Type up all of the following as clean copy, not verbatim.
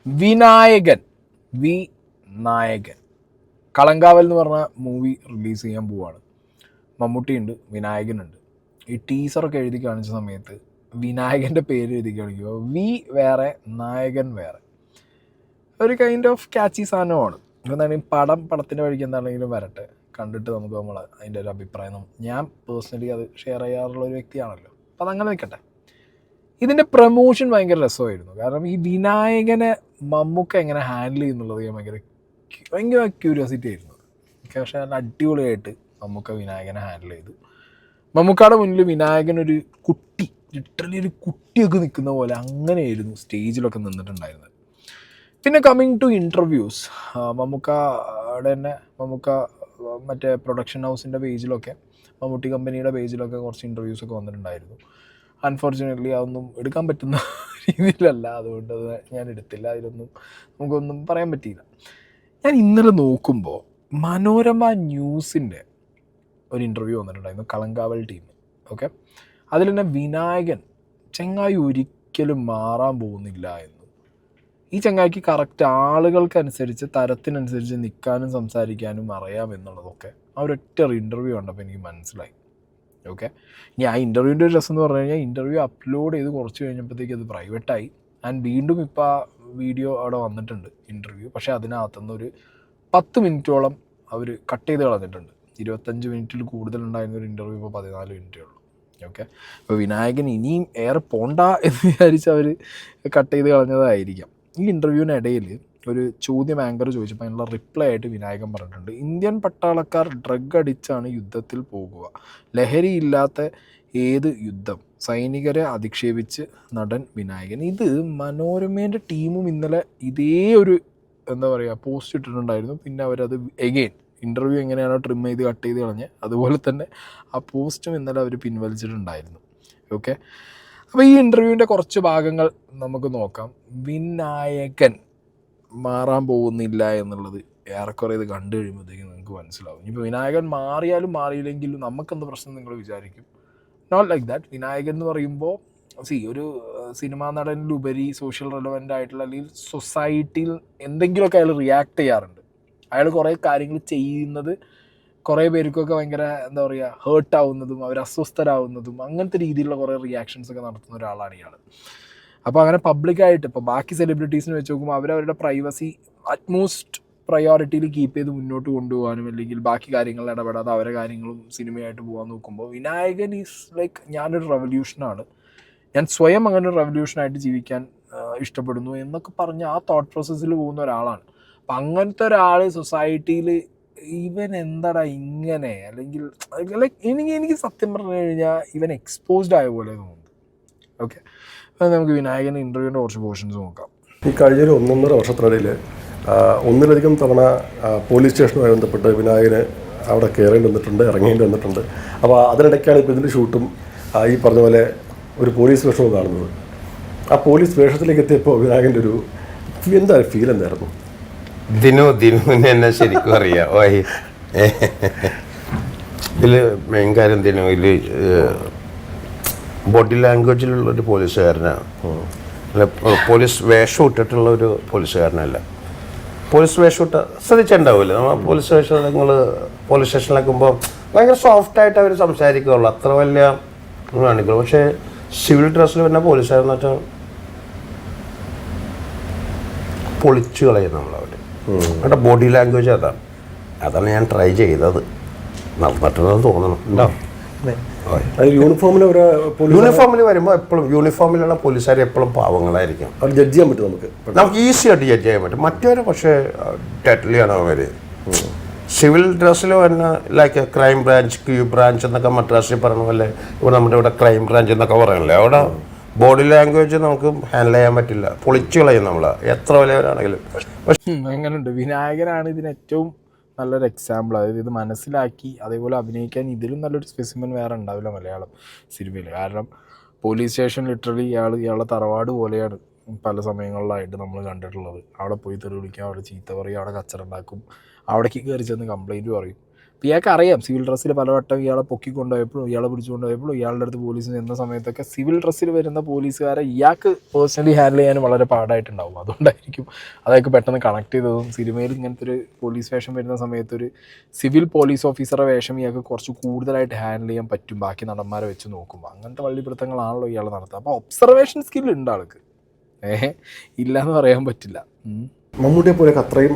Vinayakan V നായകൻ കളങ്കാവൽ എന്ന് പറഞ്ഞ മൂവി റിലീസ് ചെയ്യാൻ പോവാണ്. മമ്മൂട്ടിയുണ്ട്, വിനായകനുണ്ട്. ഈ ടീസറൊക്കെ എഴുതി കാണിച്ച സമയത്ത് വിനായകൻ്റെ പേര് എഴുതി കാണിക്കുമ്പോൾ വി വേറെ നായകൻ വേറെ, ഒരു കൈൻഡ് ഓഫ് ക്യാച്ചി സാധനമാണ്. എന്താണെങ്കിൽ പടത്തിൻ്റെ വഴിക്ക് എന്താണെങ്കിലും വരട്ടെ, കണ്ടിട്ട് നമുക്ക് അതിൻ്റെ ഒരു അഭിപ്രായം ഞാൻ പേഴ്സണലി അത് ഷെയർ ചെയ്യാറുള്ള ഒരു വ്യക്തിയാണല്ലോ, അപ്പോൾ അതങ്ങനെ നിൽക്കട്ടെ. ഇതിൻ്റെ പ്രമോഷൻ ഭയങ്കര രസമായിരുന്നു. കാരണം ഈ വിനായകനെ മമ്മൂക്ക എങ്ങനെ ഹാൻഡിൽ ചെയ്യുന്നുള്ളത് ഞാൻ ഭയങ്കര ക്യൂരിയോസിറ്റി ആയിരുന്നു. പക്ഷേ നല്ല അടിപൊളിയായിട്ട് മമ്മൂക്ക വിനായകനെ ഹാൻഡിൽ ചെയ്തു. മമ്മൂക്കയുടെ മുന്നിൽ വിനായകനൊരു കുട്ടി, ലിറ്ററലി ഒരു കുട്ടിയൊക്കെ നിൽക്കുന്ന പോലെ അങ്ങനെയായിരുന്നു സ്റ്റേജിലൊക്കെ നിന്നിട്ടുണ്ടായിരുന്നത്. പിന്നെ കമ്മിങ് ടു ഇൻ്റർവ്യൂസ്, മമ്മൂക്ക മറ്റേ പ്രൊഡക്ഷൻ ഹൗസിൻ്റെ പേജിലൊക്കെ, മമ്മൂട്ടി കമ്പനിയുടെ പേജിലൊക്കെ കുറച്ച് ഇൻ്റർവ്യൂസൊക്കെ വന്നിട്ടുണ്ടായിരുന്നു. അൺഫോർച്യുനേറ്റ്ലി അതൊന്നും എടുക്കാൻ പറ്റുന്ന രീതിയിലല്ല, അതുകൊണ്ട് അത് ഞാൻ എടുത്തില്ല. അതിലൊന്നും നമുക്കൊന്നും പറയാൻ പറ്റിയില്ല. ഞാൻ ഇന്നലെ നോക്കുമ്പോൾ മനോരമ ന്യൂസിൻ്റെ ഒരു ഇൻ്റർവ്യൂ വന്നിട്ടുണ്ടായിരുന്നു, കളങ്കാവൽ ടീം. ഓക്കെ, അതിൽ തന്നെ വിനായകൻ ചെങ്ങായി ഒരിക്കലും മാറാൻ പോകുന്നില്ല എന്ന്. ഈ ചെങ്ങായിക്ക് കറക്റ്റ് ആളുകൾക്കനുസരിച്ച്, തരത്തിനനുസരിച്ച് നിൽക്കാനും സംസാരിക്കാനും അറിയാമെന്നുള്ളതൊക്കെ ആ ഒരൊറ്റ ഇൻ്റർവ്യൂ കണ്ടപ്പോൾ എനിക്ക് മനസ്സിലായി. ഓക്കെ, ഇനി ആ ഇൻ്റർവ്യൂവിൻ്റെ ഒരു രസം എന്ന് പറഞ്ഞു കഴിഞ്ഞാൽ, ഇൻ്റർവ്യൂ അപ്ലോഡ് ചെയ്ത് കുറച്ച് കഴിഞ്ഞപ്പോഴത്തേക്ക് അത് പ്രൈവറ്റായി. ആൻഡ് വീണ്ടും ഇപ്പോൾ ആ വീഡിയോ അവിടെ വന്നിട്ടുണ്ട് ഇൻ്റർവ്യൂ. പക്ഷേ അതിനകത്തുനിന്ന് ഒരു 10 മിനിറ്റോളം അവർ കട്ട് ചെയ്ത് കളഞ്ഞിട്ടുണ്ട്. 25 മിനിറ്റിൽ കൂടുതലുണ്ടായിരുന്ന ഒരു ഇൻ്റർവ്യൂ ഇപ്പോൾ 14 മിനിറ്റേ ഉള്ളൂ. ഓക്കെ, അപ്പോൾ വിനായകൻ ഇനിയും ഏറെ പോണ്ട എന്ന് വിചാരിച്ച് അവർ കട്ട് ചെയ്ത് കളഞ്ഞതായിരിക്കാം. ഈ ഇൻ്റർവ്യൂവിനിടയിൽ ഒരു ചോദ്യം ആങ്കർ ചോദിച്ചപ്പോൾ അതിനുള്ള റിപ്ലൈ ആയിട്ട് വിനായകൻ പറഞ്ഞിട്ടുണ്ട്, ഇന്ത്യൻ പട്ടാളക്കാർ ഡ്രഗ് അടിച്ചാണ് യുദ്ധത്തിൽ പോകുക, ലഹരിയില്ലാത്ത ഏത് യുദ്ധം, സൈനികരെ അധിക്ഷേപിച്ച് നടൻ വിനായകൻ. ഇത് മനോരമേൻ്റെ ടീമും ഇന്നലെ ഇതേ ഒരു എന്താ പറയുക പോസ്റ്റ് ഇട്ടിട്ടുണ്ടായിരുന്നു. പിന്നെ അവരത് എഗെയിൻ ഇൻ്റർവ്യൂ എങ്ങനെയാണോ ട്രിം ചെയ്ത് കട്ട് ചെയ്ത് കളഞ്ഞ് അതുപോലെ തന്നെ ആ പോസ്റ്റും ഇന്നലെ അവർ പിൻവലിച്ചിട്ടുണ്ടായിരുന്നു. ഓക്കെ, അപ്പോൾ ഈ ഇൻ്റർവ്യൂവിൻ്റെ കുറച്ച് ഭാഗങ്ങൾ നമുക്ക് നോക്കാം. വിനായകൻ മാറാൻ പോകുന്നില്ല എന്നുള്ളത് ഏറെക്കുറെ ഇത് കണ്ടു കഴിയുമ്പോഴത്തേക്കും നിങ്ങൾക്ക് മനസ്സിലാവും. ഇനിയിപ്പോൾ വിനായകൻ മാറിയാലും മാറിയില്ലെങ്കിലും നമുക്കെന്ത് പ്രശ്നം നിങ്ങൾ വിചാരിക്കും. Not like that. വിനായകൻ എന്ന് പറയുമ്പോൾ ഒരു സിനിമാ നടനിലുപരി സോഷ്യൽ റെലവൻ്റ് ആയിട്ടുള്ള, അല്ലെങ്കിൽ സൊസൈറ്റിയിൽ എന്തെങ്കിലുമൊക്കെ അയാൾ റിയാക്ട് ചെയ്യാറുണ്ട്. അയാൾ കുറേ കാര്യങ്ങൾ ചെയ്യുന്നത് കുറേ പേർക്കൊക്കെ ഭയങ്കര എന്താ പറയുക ഹേർട്ടാവുന്നതും അവർ അസ്വസ്ഥരാകുന്നതും അങ്ങനത്തെ രീതിയിലുള്ള കുറേ റിയാക്ഷൻസൊക്കെ നടത്തുന്ന ഒരാളാണ് ഇയാൾ. അപ്പോൾ അങ്ങനെ പബ്ലിക്കായിട്ട് ഇപ്പോൾ ബാക്കി സെലിബ്രിറ്റീസിനെ വെച്ച് നോക്കുമ്പോൾ അവരവരുടെ പ്രൈവസി അറ്റ്മോസ്റ്റ് പ്രയോറിറ്റിയിൽ കീപ്പ് ചെയ്ത് മുന്നോട്ട് കൊണ്ടുപോകാനും, അല്ലെങ്കിൽ ബാക്കി കാര്യങ്ങളിൽ ഇടപെടാതെ അവരെ കാര്യങ്ങളും സിനിമയായിട്ട് പോകാൻ നോക്കുമ്പോൾ വിനായകൻ ഈസ് ലൈക്ക് ഞാനൊരു റെവല്യൂഷനാണ്, ഞാൻ സ്വയം അങ്ങനെ ഒരു റെവല്യൂഷനായിട്ട് ജീവിക്കാൻ ഇഷ്ടപ്പെടുന്നു എന്നൊക്കെ പറഞ്ഞ് ആ തോട്ട് പ്രോസസ്സിൽ പോകുന്ന ഒരാളാണ്. അപ്പം അങ്ങനത്തെ ഒരാൾ സൊസൈറ്റിയിൽ ഇവൻ എന്താടാ ഇങ്ങനെ, അല്ലെങ്കിൽ ലൈക്ക് എനിക്ക് സത്യം പറഞ്ഞു കഴിഞ്ഞാൽ ഇവൻ എക്സ്പോസ്ഡ് ആയ പോലെ തോന്നുന്നു. ഓക്കെ, നമുക്ക് വിനായകൻ്റെ ഇൻ്റർവ്യൂവിൻ്റെ കുറച്ച് പോർഷൻസ് നോക്കാം. ഈ കഴിഞ്ഞൊരു 1.5 വർഷത്തിനിടയിൽ ഒന്നിലധികം തവണ പോലീസ് സ്റ്റേഷനുമായി ബന്ധപ്പെട്ട് വിനായകന് അവിടെ കയറേണ്ടി വന്നിട്ടുണ്ട്, ഇറങ്ങേണ്ടി വന്നിട്ടുണ്ട്. അപ്പോൾ അതിനിടയ്ക്കാണ് ഇപ്പോൾ ഇതിൻ്റെ ഷൂട്ടും ഈ പറഞ്ഞ പോലെ ഒരു പോലീസ് വേഷവും കാണുന്നത്. ആ പോലീസ് വേഷത്തിലേക്ക് എത്തിയപ്പോൾ വിനായകൻ്റെ ഒരു എന്താ ഫീൽ എന്തായിരുന്നു? ദിനുവിന് എന്നെ ശരിക്കും അറിയാം. ഇതിൽ മെയിൻ കാര്യം ഇതിൽ ബോഡി ലാംഗ്വേജിലുള്ളൊരു പോലീസുകാരനാണ്. പോലീസ് വേഷം ഇട്ടിട്ടുള്ള ഒരു പോലീസുകാരനല്ല. പോലീസ് വേഷം ഇട്ട ശ്രദ്ധിച്ചിട്ടുണ്ടാവില്ല, നമ്മൾ പോലീസ് വേഷം നിങ്ങൾ പോലീസ് സ്റ്റേഷനിലേക്കുമ്പോൾ ഭയങ്കര സോഫ്റ്റായിട്ട് അവർ സംസാരിക്കുകയുള്ളൂ, അത്ര വലിയ കാണിക്കുള്ളൂ. പക്ഷേ സിവിൽ ഡ്രസ്സിൽ വരുന്ന പോലീസുകാരെന്ന് വെച്ചാൽ പൊളിച്ചു കളയും നമ്മളവർ. അവരുടെ ബോഡി ലാംഗ്വേജ് അതാണ് ഞാൻ ട്രൈ ചെയ്തത്, നടന്നിട്ടുണ്ടെന്ന് തോന്നണം. ഉണ്ടാവും യൂണിഫോമിൽ വരുമ്പോൾ എപ്പോഴും യൂണിഫോമിലുള്ള പോലീസുകാർ എപ്പോഴും പാവങ്ങളായിരിക്കും. അവർ ജഡ്ജ് ചെയ്യാൻ പറ്റും, നമുക്ക് ഈസി ആയിട്ട് ജഡ്ജ് ചെയ്യാൻ പറ്റും. മറ്റവരെ പക്ഷേ ഡെഡ്ലിയാണ് അവർ. സിവിൽ ഡ്രസ്സിൽ വരുന്ന like crime branch, Q branch എന്നൊക്കെ മദ്രാസിൽ പറഞ്ഞ പോലെ ഇവിടെ നമ്മുടെ ഇവിടെ ക്രൈം ബ്രാഞ്ച് എന്നൊക്കെ പറയണല്ലേ, അവിടെ ബോഡി ലാംഗ്വേജ് നമുക്ക് ഹാൻഡിൽ ചെയ്യാൻ പറ്റില്ല, പൊളിച്ചു കളയും നമ്മൾ എത്ര വലിയവരാണെങ്കിലും. അങ്ങനെയുണ്ട്. വിനായകനാണ് ഇതിന് ഏറ്റവും നല്ലൊരു എക്സാമ്പിൾ. അതായത് ഇത് മനസ്സിലാക്കി അതേപോലെ അഭിനയിക്കാൻ ഇതിലും നല്ലൊരു സ്പെസിമെൻ വേറെ ഉണ്ടാവില്ല മലയാളം സിനിമയിൽ. കാരണം പോലീസ് സ്റ്റേഷൻ ലിറ്ററലി ഇയാളുടെ തറവാട് പോലെയാണ് പല സമയങ്ങളിലായിട്ട് നമ്മൾ കണ്ടിട്ടുള്ളത്. അവിടെ പോയി തെറി വിളിക്കും, അവിടെ ചീത്ത പറയും, അവിടെ കച്ചറുണ്ടാക്കും, അവിടേക്ക് കയറി ചെന്ന് കംപ്ലൈൻറ്റ് പറയും. ഇയാൾക്ക് അറിയാം സിവിൽ ഡ്രസ്സിൽ പലവട്ടം ഇയാളെ പൊക്കിക്കൊണ്ടുപോയപ്പോഴും ഇയാളെ പിടിച്ചുകൊണ്ടുപോയപ്പോഴും ഇയാളുടെ അടുത്ത് പോലീസ് ചെന്ന സമയത്തൊക്കെ സിവിൽ ഡ്രസ്സിൽ വരുന്ന പോലീസുകാരെ ഇയാൾക്ക് പേഴ്സണലി ഹാൻഡിൽ ചെയ്യാൻ വളരെ പാടായിട്ടുണ്ടാവും. അതുകൊണ്ടായിരിക്കും അതൊക്കെ പെട്ടെന്ന് കണക്ട് ചെയ്തതും. സിനിമയിൽ ഇങ്ങനത്തെ ഒരു പോലീസ് വേഷം വരുന്ന സമയത്ത് ഒരു സിവിൽ പോലീസ് ഓഫീസറുടെ വേഷം ഇയാൾക്ക് കുറച്ച് കൂടുതലായിട്ട് ഹാൻഡിൽ ചെയ്യാൻ പറ്റും ബാക്കി നടന്മാരെ വെച്ച് നോക്കുമ്പോൾ. അങ്ങനത്തെ വള്ളിപ്പിടുത്തങ്ങളാണല്ലോ ഇയാൾ നടത്തുക. അപ്പോൾ ഒബ്സർവേഷൻ സ്കിൽ ഉണ്ട് ആൾക്ക്, ഇല്ലയെന്ന് പറയാൻ പറ്റില്ല. മമ്മൂട്ടിയെ പോലെയൊക്കെ അത്രയും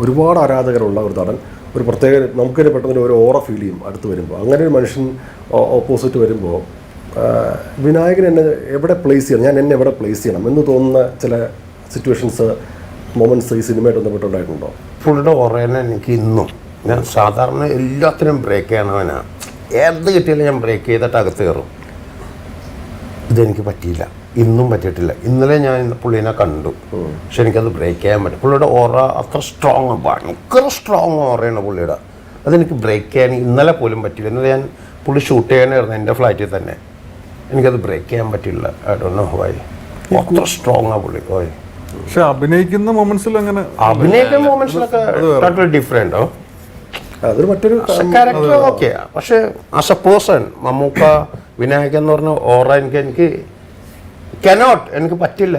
ഒരുപാട് ആരാധകരുള്ള ഒരു നടൻ ഒരു പ്രത്യേക നമുക്ക് തന്നെ പെട്ടെന്ന് ഒരു ഓറ ഫീൽ ചെയ്യും അടുത്ത് വരുമ്പോൾ. അങ്ങനെ ഒരു മനുഷ്യൻ ഓപ്പോസിറ്റ് വരുമ്പോൾ വിനായകൻ എന്നെ എവിടെ പ്ലേസ് ചെയ്യണം, ഞാൻ എന്നെ എവിടെ പ്ലേസ് ചെയ്യണം എന്ന് തോന്നുന്ന ചില സിറ്റുവേഷൻസ് മൊമെൻറ്റ്സ് ഈ സിനിമയായിട്ട് ബന്ധപ്പെട്ടുണ്ടായിട്ടുണ്ടോ? പുള്ളിയുടെ ഓറേനെ എനിക്ക് ഇന്നും ഞാൻ സാധാരണ എല്ലാത്തിനും ബ്രേക്ക് ചെയ്യണവനാണ്. ഏത് കിട്ടിയാലും ഞാൻ ബ്രേക്ക് ചെയ്തിട്ട് അകത്ത് കയറും. ഇതെനിക്ക് പറ്റിയില്ല, ഇന്നും പറ്റിയിട്ടില്ല. ഇന്നലെ ഞാൻ പുള്ളീനെ കണ്ടു, പക്ഷെ എനിക്കത് ബ്രേക്ക് ചെയ്യാൻ പറ്റും. പുള്ളിയുടെ ഓറ അത്ര സ്ട്രോങ്, ഭയങ്കര സ്ട്രോങ് ഓറയാണ് പുള്ളിയുടെ. അതെനിക്ക് ബ്രേക്ക് ചെയ്യാൻ ഇന്നലെ പോലും പറ്റില്ല. ഇന്നലെ ഞാൻ പുള്ളി ഷൂട്ട് ചെയ്യാനായിരുന്നു എൻ്റെ ഫ്ലൈറ്റിൽ തന്നെ. എനിക്കത് ബ്രേക്ക് ചെയ്യാൻ പറ്റില്ല. I don't know why. അത്ര സ്ട്രോങ് ആ പുള്ളി. ഓയ് പക്ഷെ അഭിനയിക്കുന്ന മൊമെന്റ്സിൽ അങ്ങനെ അഭിനയിക്കുന്ന മൊമെന്റ്സിലൊക്കെ ടോട്ടലി ഡിഫറെൻ്റ്. അതൊരു മറ്റൊരു ക്യാരക്ടർ ഓക്കെ. പക്ഷെ as a person Mammukka Vinayakan എന്ന് പറഞ്ഞ ഓറ എനിക്ക് എനിക്ക് പറ്റില്ല.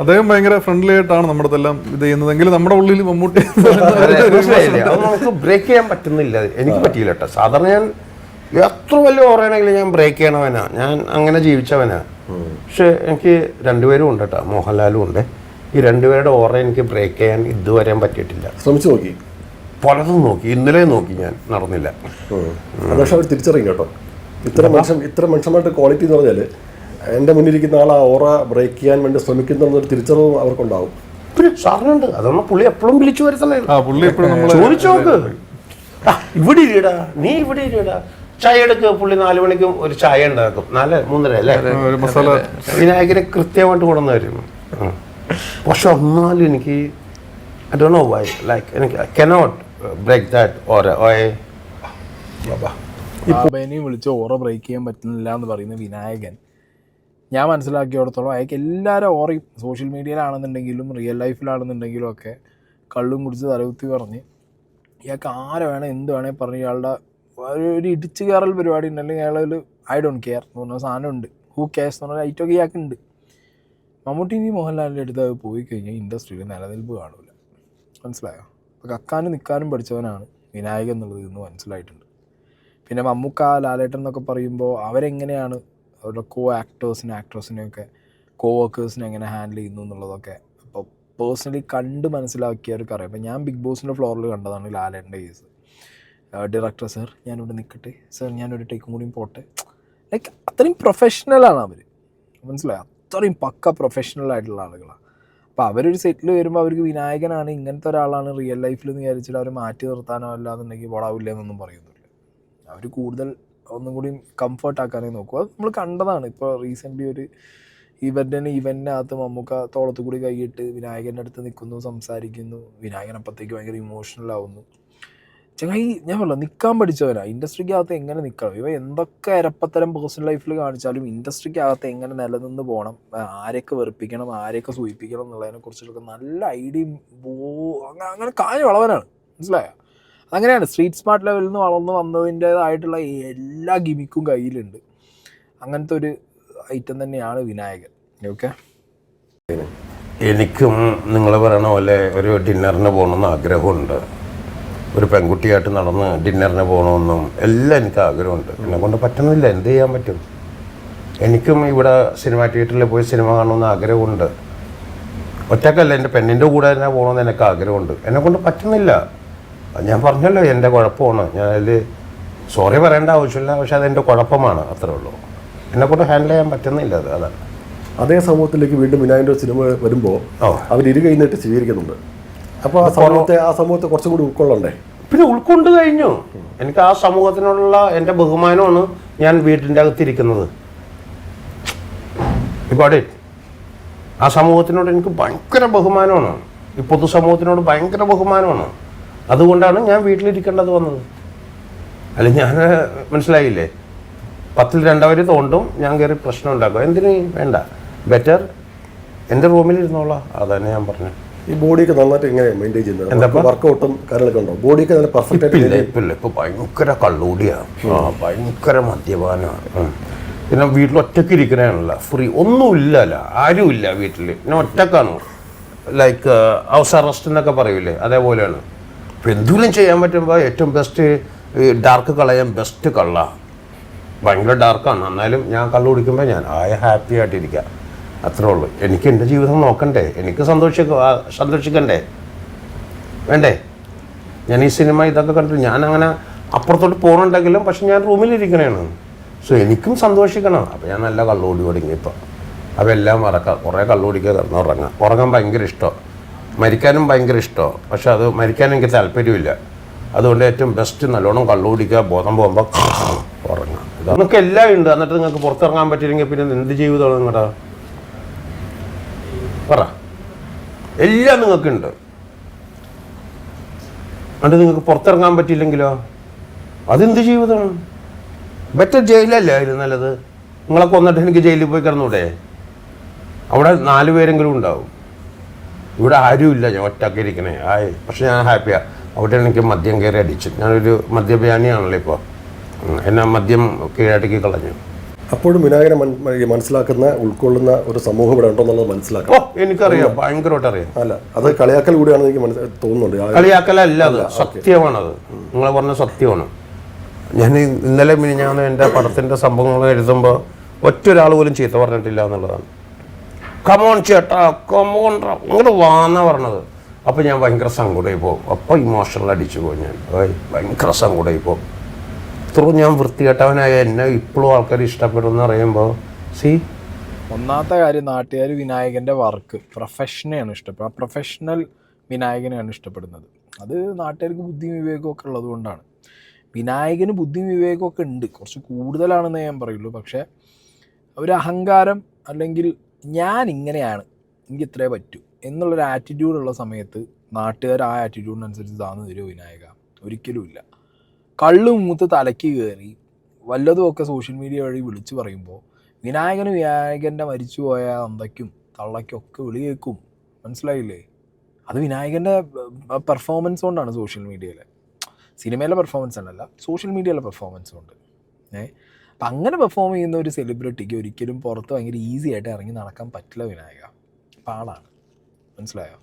അദ്ദേഹം ഭയങ്കര ഫ്രണ്ട്ലി ആയിട്ടാണ് നമ്മുടെ എല്ലാം ഇത് ചെയ്യുന്നതെങ്കിൽ നമ്മുടെ ഉള്ളിൽ മമ്മൂട്ടി അത് നമുക്ക് ബ്രേക്ക് ചെയ്യാൻ പറ്റുന്നില്ല. എനിക്ക് പറ്റിയില്ല കേട്ടോ. സാധാരണ ഞാൻ എത്ര വലിയ ഓറയാണെങ്കിലും ഞാൻ ബ്രേക്ക് ചെയ്യണവനാ, ഞാൻ അങ്ങനെ ജീവിച്ചവനാ. പക്ഷെ എനിക്ക് രണ്ടുപേരും ഉണ്ട് കേട്ടോ, മോഹൻലാലും ഉണ്ട്. ഈ രണ്ടുപേരുടെ ഓറ എനിക്ക് ബ്രേക്ക് ചെയ്യാൻ ഇതുവരെ പറ്റിയിട്ടില്ല. ശ്രമിച്ചു നോക്കി, പലതും നോക്കി, ഇന്നലെ നോക്കി, ഞാൻ നടന്നില്ല. പക്ഷെ അവർ തിരിച്ചറിയും കേട്ടോ. ഇത്ര മനുഷ്യന്മാരുടെ ക്വാളിറ്റി എന്ന് പറഞ്ഞാൽ എൻ്റെ മുന്നിലിരിക്കുന്ന ആൾ ആ ഓറ ബ്രേക്ക് ചെയ്യാൻ വേണ്ടി ശ്രമിക്കുന്നൊരു തിരിച്ചറിവും അവർക്കുണ്ടാവും. പിന്നെ സാറിനുണ്ട്. അതൊന്നും പുള്ളി എപ്പോഴും വിളിച്ചു വരുത്തണേ. ചോദിച്ചു നോക്ക്, ഇവിടെ ഇരിടാ, നീ ഇവിടെ ഇരിടാ, ചായ എടുക്കുക. പുള്ളി 4 മണിക്കും ഒരു ചായ ഉണ്ടാക്കും. 4:30 അല്ലേ മസാല വിനായകരെ കൃത്യമായിട്ട് കൊണ്ടുവന്ന് വരും. പക്ഷെ എന്നാലും എനിക്ക് I don't know why, like എനിക്ക് I cannot break that aura. Beni വിളിച്ച് ഓറ ബ്രേക്ക് ചെയ്യാൻ പറ്റുന്നില്ല എന്ന് പറയുന്ന വിനായകൻ, ഞാൻ മനസ്സിലാക്കിയിടത്തോളം അയാൾക്ക് എല്ലാവരും ഓറയും സോഷ്യൽ മീഡിയയിലാണെന്നുണ്ടെങ്കിലും റിയൽ ലൈഫിലാണെന്നുണ്ടെങ്കിലും ഒക്കെ കള്ളും കുടിച്ച് തലകുത്തി പറഞ്ഞ് ഇയാൾക്ക് ആരെ വേണം എന്ത് വേണേൽ പറഞ്ഞ് ഇയാളുടെ ഒരു ഇടിച്ചു കയറൽ പരിപാടി ഉണ്ടെങ്കിൽ അയാളിൽ ഐ ഡോണ്ട് കെയർ എന്ന് പറഞ്ഞ സാധനമുണ്ട്. ഹൂ കെയർസ് എന്ന് പറഞ്ഞ ഐറ്റൊക്കെ ഇയാൾക്കുണ്ട്. മമ്മൂട്ടി മോഹൻലാലിൻ്റെ അടുത്ത് അത് പോയി കഴിഞ്ഞാൽ ഇൻഡസ്ട്രിയിൽ നിലനിൽപ്പ് കാണില്ല. മനസ്സിലായോ? അപ്പോൾ കക്കാനും നിൽക്കാനും പഠിച്ചവനാണ് വിനായകൻ എന്നുള്ളത് ഇന്ന് മനസ്സിലായിട്ടുണ്ട്. പിന്നെ മമ്മൂക്ക, ലാലേട്ടൻ എന്നൊക്കെ പറയുമ്പോൾ അവരെങ്ങനെയാണ് അവരുടെ ആക്ട്രസിനെയൊക്കെ വർക്കേഴ്സിനെ എങ്ങനെ ഹാൻഡിൽ ചെയ്യുന്നു എന്നുള്ളതൊക്കെ ഇപ്പോൾ പേഴ്സണലി കണ്ട് മനസ്സിലാക്കിയവർക്ക് അറിയാം. അപ്പോൾ ഞാൻ ബിഗ് ബോസിൻ്റെ ഫ്ലോറിൽ കണ്ടതാണ് ലാലേട്ടൻ്റെ കേസ്. ഡയറക്ടർ സാർ ഞാനിവിടെ നിൽക്കട്ടെ, സാർ ഞാനൊരു ടേക്കും കൂടിയും പോട്ടെ, ലൈക്ക് അത്രയും പ്രൊഫഷണലാണ് അവർ. മനസ്സിലായോ? അത്രയും പക്ക പ്രൊഫഷണൽ ആയിട്ടുള്ള ആളുകളാണ്. അപ്പോൾ അവരൊരു സെറ്റിൽ വരുമ്പോൾ അവർക്ക് വിനായകനാണ് ഇങ്ങനത്തെ ഒരാളാണ് റിയൽ ലൈഫിൽ എന്ന് വിചാരിച്ചിട്ട് അവർ മാറ്റി നിർത്താനോ അല്ലാന്നുണ്ടെങ്കിൽ പോടാവില്ല എന്നൊന്നും പറയുന്നില്ല. അവർ കൂടുതൽ ഒന്നും കൂടി കംഫർട്ടാക്കാനേ നോക്കും. അത് നമ്മൾ കണ്ടതാണ്. ഇപ്പോൾ റീസെൻ്റ്ലി ഒരു ഇവൻറ്റിനകത്ത് മമ്മൂക്ക തോളത്ത് കൂടി കൈയിട്ട് വിനായകൻ്റെ അടുത്ത് നിൽക്കുന്നു, സംസാരിക്കുന്നു. വിനായകൻ അപ്പത്തേക്ക് ഭയങ്കര ഇമോഷണൽ ആവുന്നു. ചങ്ങായി ഞാൻ പറഞ്ഞില്ല, നിൽക്കാൻ പഠിച്ചവനാണ്. ഇൻഡസ്ട്രിക്കകത്ത് എങ്ങനെ നിൽക്കണം, ഇവ എന്തൊക്കെ അരപ്പത്തരം പേഴ്സണൽ ലൈഫിൽ കാണിച്ചാലും ഇൻഡസ്ട്രിക്കകത്ത് എങ്ങനെ നിലനിന്ന് പോകണം, ആരെയൊക്കെ വെറുപ്പിക്കണം, ആരെയൊക്കെ സൂചിപ്പിക്കണം എന്നുള്ളതിനെ കുറിച്ചൊക്കെ നല്ല ഐഡിയയും അങ്ങനെ കാര്യം വളവനാണ്. മനസ്സിലായോ? അങ്ങനെയാണ് സ്ട്രീറ്റ് സ്മാർട്ട് ലെവലിൽ നിന്ന് വളർന്ന് വന്നതിൻ്റേതായിട്ടുള്ള എല്ലാ ഗിമിക്കും കയ്യിലുണ്ട്. അങ്ങനത്തെ ഒരു ഐറ്റം തന്നെയാണ് വിനായകൻ. ഓക്കെ, എനിക്കും നിങ്ങൾ പറയണ പോലെ ഒരു ഡിന്നറിന് പോകണമെന്ന് ആഗ്രഹമുണ്ട്. ഒരു പെൺകുട്ടിയായിട്ട് നടന്ന് ഡിന്നറിന് പോകണമെന്നും എല്ലാം എനിക്ക് ആഗ്രഹമുണ്ട്. എന്നെ കൊണ്ട് പറ്റുന്നില്ല. എന്ത് ചെയ്യാൻ പറ്റും? എനിക്കും ഇവിടെ സിനിമ തിയേറ്ററിൽ പോയി സിനിമ കാണണമെന്ന് ആഗ്രഹമുണ്ട്. ഒറ്റക്കല്ല, എൻ്റെ പെണ്ണിൻ്റെ കൂടെ തന്നെ പോകണമെന്ന് എനിക്ക് ആഗ്രഹമുണ്ട്. എന്നെ കൊണ്ട് പറ്റുന്നില്ല. ഞാൻ പറഞ്ഞല്ലോ, എൻ്റെ കുഴപ്പമാണ്. ഞാൻ അതിൽ സോറി പറയേണ്ട ആവശ്യമില്ല. പക്ഷെ അതെൻ്റെ കുഴപ്പമാണ്, അത്രേ ഉള്ളൂ. എന്നെക്കൊണ്ട് ഹാൻഡിൽ ചെയ്യാൻ പറ്റുന്നില്ല. അതാണ്. അതേ സമൂഹത്തിലേക്ക് വീണ്ടും വിനായകൻ്റെ സിനിമ വരുമ്പോൾ അവർ കൈ നീട്ടി സ്വീകരിക്കുന്നുണ്ട്. അപ്പോൾ ആ സമൂഹത്തെ കുറച്ചും കൂടി ഉൾക്കൊള്ളണ്ടേ? പിന്നെ ഉൾക്കൊണ്ട് കഴിഞ്ഞു. എനിക്ക് ആ സമൂഹത്തിനോടുള്ള എൻ്റെ ബഹുമാനമാണ് ഞാൻ വീട്ടിൻ്റെ അകത്തിരിക്കുന്നത്. ഇപ്പോടെ ആ സമൂഹത്തിനോട് എനിക്ക് ഭയങ്കര ബഹുമാനമാണ്. ഈ പൊതുസമൂഹത്തിനോട് ഭയങ്കര ബഹുമാനമാണ്. അതുകൊണ്ടാണ് ഞാൻ വീട്ടിലിരിക്കേണ്ടത് വന്നത്. അല്ല, ഞാൻ മനസ്സിലായില്ലേ, 10ൽ 2 തോണ്ടും, ഞാൻ കയറി പ്രശ്നം ഉണ്ടാക്കും. എന്തിനു വേണ്ട, ബെറ്റർ എൻ്റെ റൂമിലിരുന്നോളാം. അതന്നെ ഞാൻ പറഞ്ഞു. ഈ ബോഡിയൊക്കെ നന്നായിട്ട് എങ്ങനെ മെയിൻറ്റെയിൻ ചെയ്യുന്നത്? എന്താ വർക്കൗട്ടും കാര്യങ്ങളൊക്കെ ഉണ്ടോ? ബോഡിയൊക്കെ നല്ല പെർഫെക്റ്റ് ആയിട്ട് ഇപ്പൊ ഭയങ്കര കള്ളൂടിയാണ്, ഭയങ്കര മദ്യപാനമാണ്. പിന്നെ വീട്ടിൽ ഒറ്റയ്ക്ക് ഇരിക്കണേണല്ല, ഫ്രീ ഒന്നുമില്ലല്ല, ആരുമില്ല വീട്ടിൽ, പിന്നെ ഒറ്റക്കാണ്. ലൈക്ക് ഹൗസ് അറസ്റ്റ് എന്നൊക്കെ പറയൂലേ, അതേപോലെയാണ്. ഇപ്പം എന്തെങ്കിലും ചെയ്യാൻ പറ്റുമ്പോൾ ഏറ്റവും ബെസ്റ്റ് ഡാർക്ക് കളയാൻ ബെസ്റ്റ് കള്ള. ഭയങ്കര ഡാർക്കാണ്, എന്നാലും ഞാൻ കള്ളു കുടിക്കുമ്പോൾ ഞാൻ ഹാപ്പി ആയിട്ടിരിക്കുക, അത്രേ ഉള്ളൂ. എനിക്ക് എൻ്റെ ജീവിതം നോക്കണ്ടേ, എനിക്ക് സന്തോഷിക്കണ്ടേ, വേണ്ടേ? ഞാൻ ഈ സിനിമ ഇതൊക്കെ കണ്ടിട്ട് ഞാനങ്ങനെ അപ്പുറത്തോട്ട് പോകുന്നുണ്ടെങ്കിലും പക്ഷെ ഞാൻ റൂമിലിരിക്കണേണ്. സോ എനിക്കും സന്തോഷിക്കണം. അപ്പോൾ ഞാൻ നല്ല കള്ളുകൂടി തുടങ്ങിയപ്പോൾ അപ്പോൾ എല്ലാം മറക്കാം, കുറേ കള്ളുകൂടിക്കുക, കിടന്ന് ഉറങ്ങാൻ ഭയങ്കര ഇഷ്ടമാണ്, മരിക്കാനും ഭയങ്കര ഇഷ്ടമാണ്. പക്ഷെ അത് മരിക്കാൻ എനിക്ക് താല്പര്യമില്ല. അതുകൊണ്ട് ഏറ്റവും ബെസ്റ്റ് നല്ലോണം കള്ളുകൂടിക്കുക, ബോധം പോകുമ്പോൾ ഉറങ്ങാം. നിങ്ങൾക്ക് എല്ലാം ഉണ്ട്, എന്നിട്ട് നിങ്ങൾക്ക് പുറത്തിറങ്ങാൻ പറ്റില്ലെങ്കിൽ പിന്നെ എന്ത് ജീവിതമാണ് നിങ്ങളുടെ? പറ, എല്ലാം നിങ്ങൾക്കുണ്ട്, എന്നിട്ട് നിങ്ങൾക്ക് പുറത്തിറങ്ങാൻ പറ്റിയില്ലെങ്കിലോ അതെന്ത് ജീവിതമാണ്? ബെറ്റർ ജയിലല്ലേ അതിന് നല്ലത്. നിങ്ങളെ കൊന്നിട്ട് എനിക്ക് ജയിലിൽ പോയി കിടന്നൂടെ? അവിടെ 4 പേരെങ്കിലും ഉണ്ടാവും. ഇവിടെ ആരുമില്ല, ഞാൻ ഒറ്റയ്ക്ക് ഇരിക്കണേ. പക്ഷെ ഞാൻ ഹാപ്പിയാണ്. അവിടെ എനിക്ക് മദ്യം കയറി അടിച്ചു. ഞാനൊരു മദ്യപാനിയാണല്ലോ ഇപ്പോൾ, എന്നെ മദ്യം കീഴടക്കി കളഞ്ഞു. അപ്പോഴും വിനായകനെ മനസ്സിലാക്കുന്ന, ഉൾക്കൊള്ളുന്ന ഒരു സമൂഹം ഇവിടെ ഉണ്ടോ എന്നുള്ളത് മനസ്സിലാക്കാം. എനിക്കറിയാം, ഭയങ്കരമായിട്ട് അറിയാം. അല്ല, അത് കളിയാക്കൽ കൂടിയാണെന്ന് എനിക്ക് തോന്നുന്നുണ്ട്. കളിയാക്കലല്ല, അത് സത്യമാണത്. നിങ്ങൾ പറഞ്ഞ സത്യമാണ്. ഞാൻ ഇന്നലെ ഞാൻ എൻ്റെ പടത്തിൻ്റെ സംഭവങ്ങൾ എഴുതുമ്പോൾ ഒറ്റൊരാൾ പോലും ചീത്ത പറഞ്ഞിട്ടില്ല എന്നുള്ളതാണ്. കമോൺ ചേട്ടാ, കമോൺ ഇങ്ങോട്ട് വാന്നാ പറഞ്ഞത്. അപ്പോൾ ഞാൻ ഭയങ്കര സങ്കടമായി പോകും. അപ്പോൾ ഇമോഷണൽ അടിച്ചു പോകും ഞാൻ, ഭയങ്കര സങ്കടമായി പോകും. ഇത്ര ഞാൻ വൃത്തികെട്ടവനായ എന്നെ ഇപ്പോഴും ആൾക്കാർ ഇഷ്ടപ്പെടുമെന്ന് പറയുമ്പോൾ ഒന്നാമത്തെ കാര്യം, നാട്ടുകാർ വിനായകൻ്റെ വർക്ക് പ്രൊഫഷനെയാണ് ഇഷ്ടപ്പെടുന്നത്. ആ പ്രൊഫഷണൽ വിനായകനെയാണ് ഇഷ്ടപ്പെടുന്നത്. അത് നാട്ടുകാർക്ക് ബുദ്ധിയും വിവേകമൊക്കെ ഉള്ളത് കൊണ്ടാണ്. വിനായകന് ബുദ്ധിയും വിവേകമൊക്കെ ഉണ്ട്, കുറച്ച് കൂടുതലാണെന്ന് ഞാൻ പറയുള്ളൂ. പക്ഷേ ഒരു അഹങ്കാരം, അല്ലെങ്കിൽ ഞാൻ ഇങ്ങനെയാണ്, എനിക്ക് ഇത്രേ പറ്റൂ എന്നുള്ളൊരു ആറ്റിറ്റ്യൂഡുള്ള സമയത്ത് നാട്ടുകാർ ആ ആറ്റിറ്റ്യൂഡിനനുസരിച്ച് താന്ന് തരുമോ വിനായക? ഒരിക്കലുമില്ല. കള്ളു മൂത്ത് തലയ്ക്ക് കയറി വല്ലതുമൊക്കെ സോഷ്യൽ മീഡിയ വഴി വിളിച്ചു പറയുമ്പോൾ വിനായകൻ്റെ മരിച്ചുപോയ അന്തയ്ക്കും തള്ളയ്ക്കും ഒക്കെ വിളി കേൾക്കും. മനസ്സിലായില്ലേ? അത് വിനായകൻ്റെ പെർഫോമൻസ് കൊണ്ടാണ്. സോഷ്യൽ മീഡിയയിലെ, സിനിമയിലെ പെർഫോമൻസ് അല്ലല്ല, സോഷ്യൽ മീഡിയയിലെ പെർഫോമൻസ് കൊണ്ട്. അപ്പം അങ്ങനെ പെർഫോം ചെയ്യുന്ന ഒരു സെലിബ്രിറ്റിക്ക് ഒരിക്കലും പുറത്ത് ഭയങ്കര ഈസി ആയിട്ട് ഇറങ്ങി നടക്കാൻ പറ്റില്ല വിനായക. പാടാണ്, മനസ്സിലായോ?